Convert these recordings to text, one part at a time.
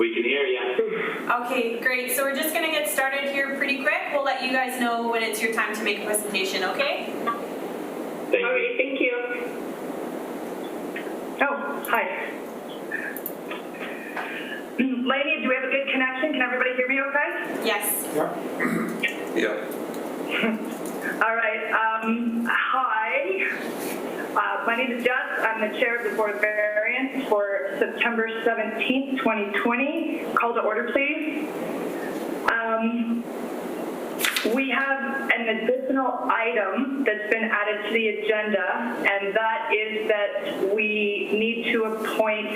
We can hear you. Okay, great. So we're just going to get started here pretty quick. We'll let you guys know when it's your time to make a presentation, okay? Thank All you. right, thank you. Oh, hi. Lady, do we have a good connection? Can everybody hear me okay? Yes. Yeah. All right. Hi. My name is Jess. I'm the chair of the Board of Variance for September 17th, 2020. Call to order, please. We have an additional item that's been added to the agenda, and that is that we need to appoint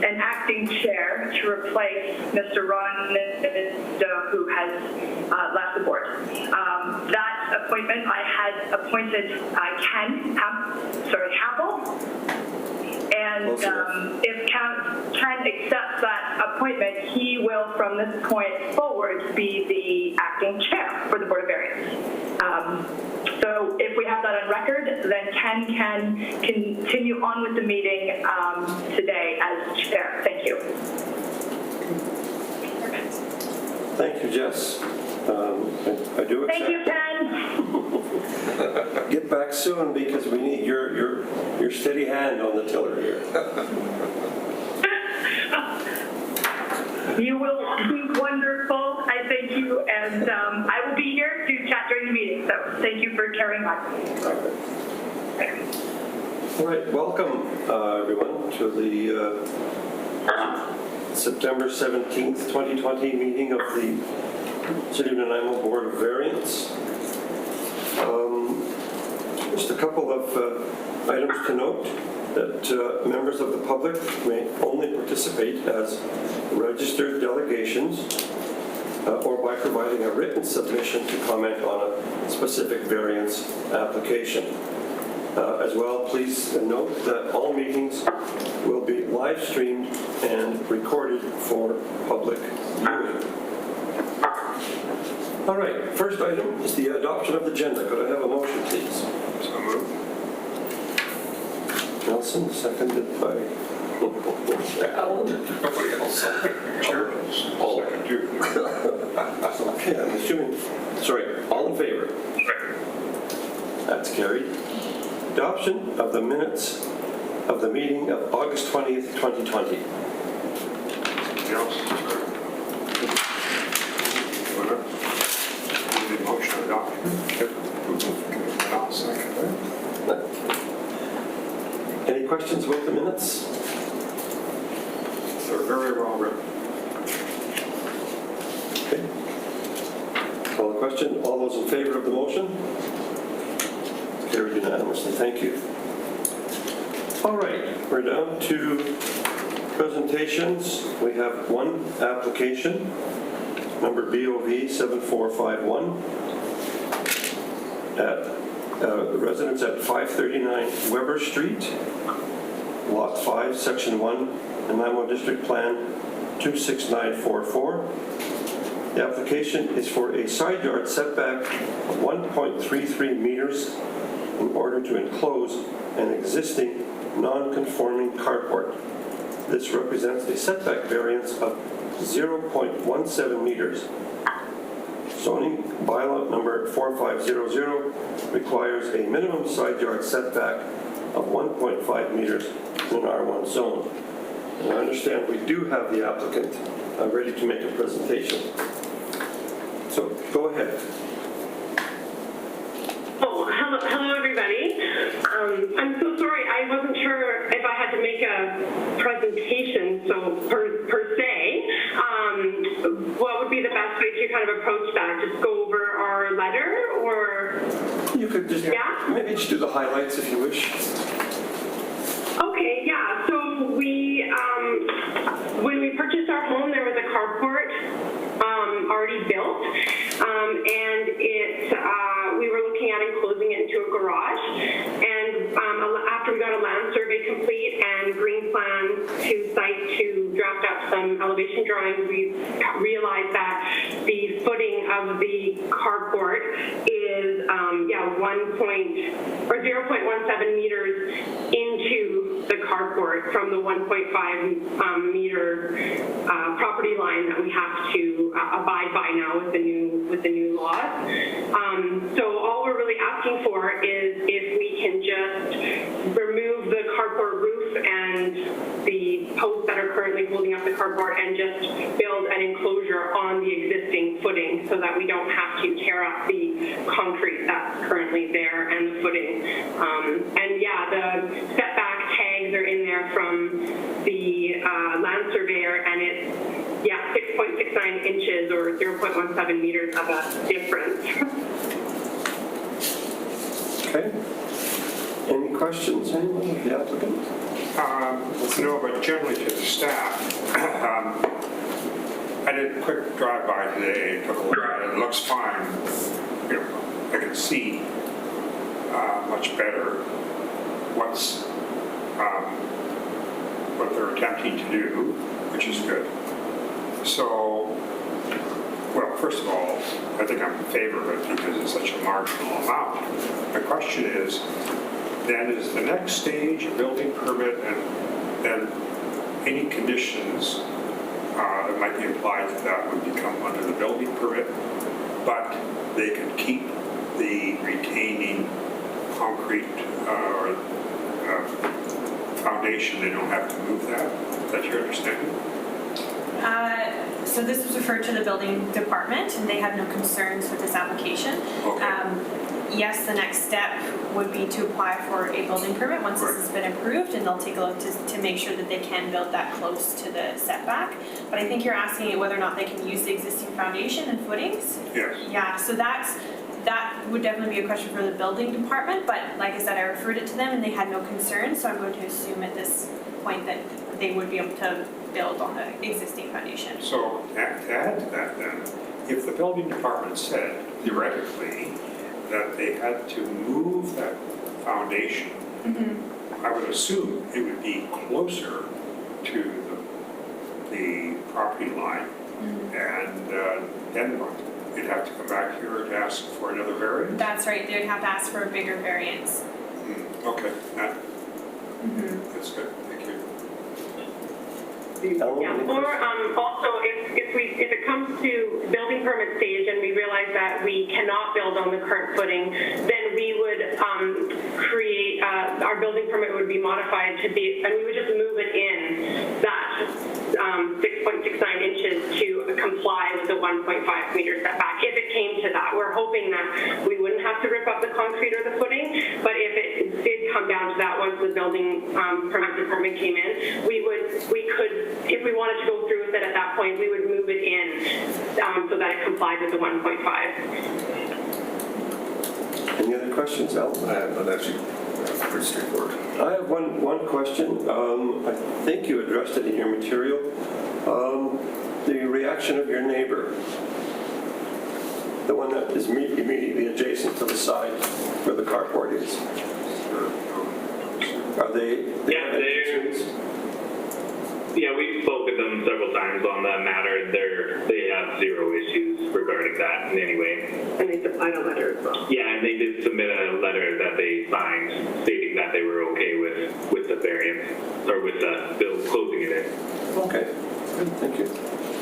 an acting chair to replace Mr. Ron, who has left the board. That appointment, I had appointed Ken Happel, and if Ken accepts that appointment, he will, from this point forward, be the acting chair for the Board of Variance. So if we have that on record, then Ken can continue on with the meeting today as chair. Thank you. Perfect. Thank you, Jess. I do accept. Thank you, Ken. Get back soon because we need your steady hand on the tiller here. You will be wonderful. I thank you, and I will be here to chat during the meeting. So thank you for carrying on. All right, welcome everyone to the September 17th, 2020 meeting of the City of Nanaimo Board of Variance. Just a couple of items to note that members of the public may only participate as registered delegations or by providing a written submission to comment on a specific variance application. As well, please note that all meetings will be live streamed and recorded for public viewing. All right, first item is the adoption of the agenda. Could I have a motion, please? So moved. Nelson, seconded by Nobody else. Chair. All. Second, you. Okay, I'm assuming, sorry, all in favor? That's carried. Adoption of the minutes of the meeting of August 20th, 2020. Anything else? Need a motion to adopt? I'll second that. Any questions about the minutes? They're very well written. Okay. Call the question. All those in favor of the motion? Carried unanimously. Thank you. All right, we're down to presentations. We have one application, number BOV 7451, at residence at 539 Weber Street, Lot 5, Section 1, Nanaimo District Plan 26944. The application is for a side yard setback of 1.33 meters in order to enclose an existing non-conforming carport. This represents a setback variance of 0.17 meters. Zoning bylaw number 4500 requires a minimum side yard setback of 1.5 meters in an R1 zone. And I understand we do have the applicant ready to make a presentation. So go ahead. Oh, hello everybody. I'm so sorry, I wasn't sure if I had to make a presentation, so per se. What would be the best way to kind of approach that? Just go over our letter, or? You could just maybe just do the highlights if you wish. Okay, yeah. So we, when we purchased our home, there was a carport already built, and we were looking at enclosing it into a garage. And after we got a land survey complete and green plan to site to draft up some elevation drawings, we realized that the footing of the carport is 0.17 meters into the carport from the 1.5 meter property line that we have to abide by now with the new laws. So all we're really asking for is if we can just remove the carport roof and the posts that are currently holding up the carport and just build an enclosure on the existing footing so that we don't have to tear up the concrete that's currently there and the footing. And yeah, the setback tags are in there from the land surveyor, and it's 6.69 inches or 0.17 meters of a difference. Okay. Any questions, anyone of the applicant? No, but generally to the staff, I did a quick drive-by today, took a look at it, it looks fine. You know, I can see much better what they're attempting to do, which is good. So, well, first of all, I think I'm in favor of it because it's such a marginal amount. The question is, then is the next stage a building permit, and then any conditions that might be applied to that would become under the building permit, but they could keep the retaining concrete or foundation, they don't have to move that. Is that your understanding? So this was referred to the building department, and they had no concerns with this application. Okay. Yes, the next step would be to apply for a building permit once this has been approved, and they'll take a look to make sure that they can build that close to the setback. But I think you're asking whether or not they can use the existing foundation and footings? Yes. Yeah, so that would definitely be a question for the building department, but like I said, I referred it to them and they had no concerns, so I'm going to assume at this point that they would be able to build on the existing foundation. So to add to that then, if the building department said theoretically that they had to move that foundation, I would assume it would be closer to the property line, and then what? You'd have to come back here to ask for another variance? That's right, they would have to ask for a bigger variance. Okay, that's good, thank you. Yeah, or also if it comes to building permit stage and we realize that we cannot build on the current footing, then we would create, our building permit would be modified to be, and we would just move it in that 6.69 inches to comply with the 1.5 meter setback. If it came to that, we're hoping that we wouldn't have to rip up the concrete or the footing, but if it did come down to that once the building permit department came in, we could, if we wanted to go through with it at that point, we would move it in so that it complied with the 1.5. Any other questions, Al? That's pretty straightforward. I have one question. I think you addressed it in your material. The reaction of your neighbor, the one that is immediately adjacent to the side where the carport is. Are they? Yeah, we've spoken with them several times on that matter. They have zero issues regarding that in any way. And they supplied a letter as well. Yeah, and they did submit a letter that they signed stating that they were okay with the variance, or with the bill closing it in. Okay, good, thank you.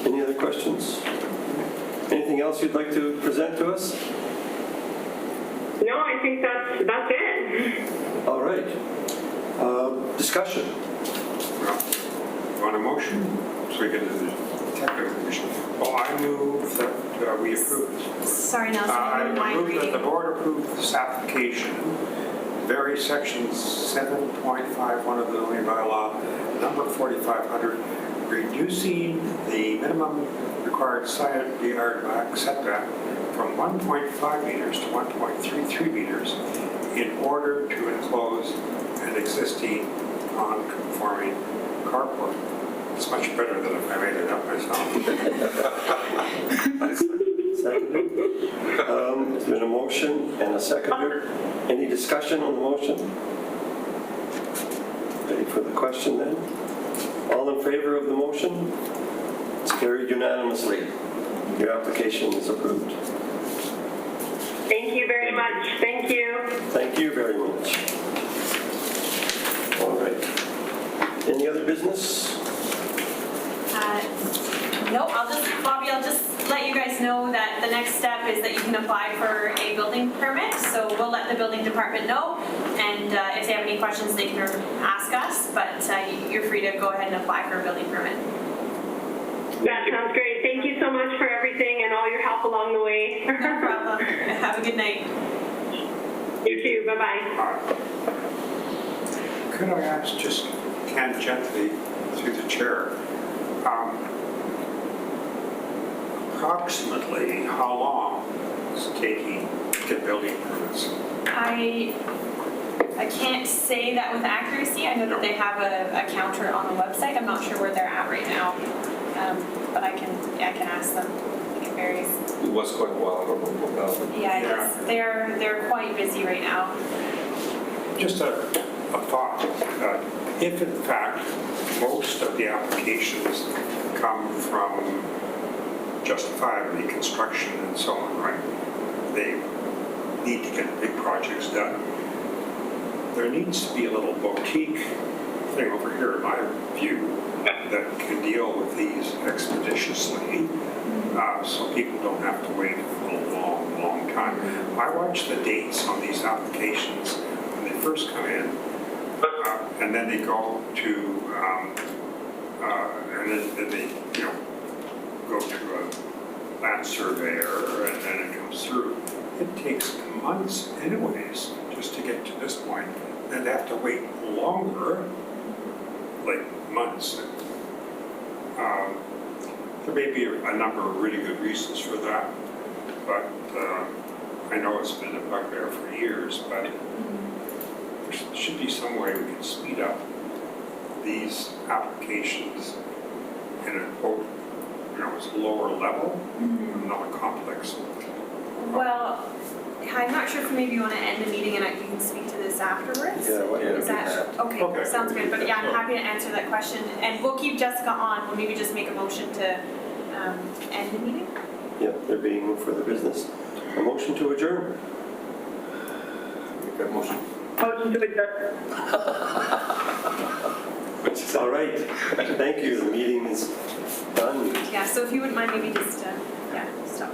Any other questions? Anything else you'd like to present to us? No, I think that's it. All right. Discussion. Well, on a motion, so we get into the technical issue. Well, I move that we approve. Sorry, Nelson, I don't I mind move that reading. the board approve this application, vary section 7.51 of the zoning bylaw, number 4500, reducing the minimum required side yard back setback from 1.5 meters to 1.33 meters in order to enclose an existing non-conforming carport. It's much better than if I made it up myself. Seconded. There's been a motion and a seconder. Any discussion on the motion? Ready for the question then? All in favor of the motion? It's carried unanimously. Your application is approved. Thank you very much. Thank you. Thank you very much. All right. Any other business? Nope, Bobby, I'll just let you guys know that the next step is that you can apply for a building permit. So we'll let the building department know, and if they have any questions, they can ask us, but you're free to go ahead and apply for a building permit. That sounds great. Thank you so much for everything and all your help along the way. No problem. Have a good night. You too. Bye-bye. Could I ask just tangentially through the chair, approximately how long is it taking to get building permits? I can't say that with accuracy. I know that they have a counter on the website. I'm not sure where they're at right now, but I can ask them. I think it varies. It was quite a while ago, but now. Yeah, they're quite busy right now. Just a thought, if in fact most of the applications come from justifiably construction and so on, right? They need to get big projects done. There needs to be a little boutique thing over here, in my view, that can deal with these expeditiously, so people don't have to wait for a long, long time. I watch the dates on these applications when they first come in, and then they go to, and then they, go to a land surveyor, and then it comes through. It takes months anyways, just to get to this point. Then they have to wait longer, like months. There may be a number of really good reasons for that, but I know it's been a bugbear for years, but there should be some way we can speed up these applications in a quote, it's lower level, not complex. Well, I'm not sure if maybe you want to end the meeting and you can speak to this afterwards. Yeah, why don't we Is do that that? okay? Sounds good. But yeah, I'm happy to answer that question, and we'll keep Jessica on. We'll maybe just make a motion to end the meeting. Yeah, there being no further business. A motion to adjourn. Make that motion. Motion to adjourn. All right. Thank you. The meeting is done. Yeah. So if you wouldn't mind, maybe just stop.